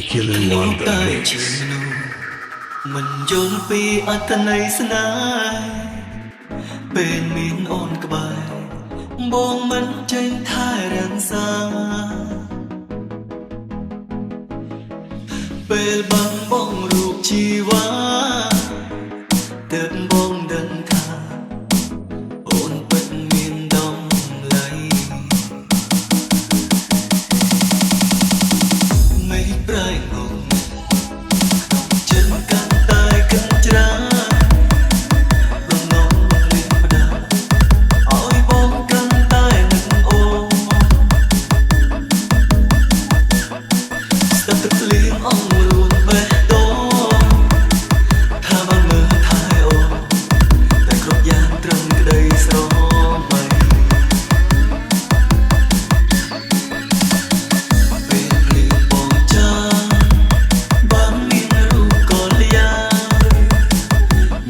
Kikilu on the mix មិនយល់ពីអត្ថន័យស្នេហ៍ពេលមានអូនក្បែរបងមិនចេញថែរក្សាពេលបាំងបងរូបជីវ៉ាទើបបងដឹងថាអូនពិតមានតម្លៃไม่ប្រែងងចិត្តកាន់តែកិនច្រាបំណងលៀនផ្ដាឲ្យបងកាន់តែនឹងអូនស្ទើរទឹកលៀងអងរួនបេះដូងថាបានមើលថែអូនតែគ្រប់យ៉ាងត្រឹមក្តីស្រមៃពេលភ្លៀងបងចាបានមានរូបកលយ៉ាង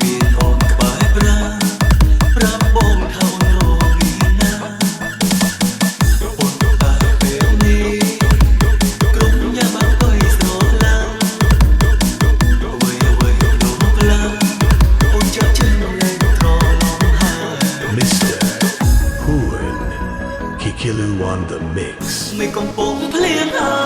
មានអូនក្បែរប្រាប់បងថាអូនរងាណាអូនតែពេលនេះគ្រប់យ៉ាងបានទៅស្រឡាញ់អ្វីលោកឡាអូនចាក់ចិត្តលែងត្រឡប់ហើយ Mr. Hoon Kikilu on the mix មិនកំពុងភ្លៀងហើយ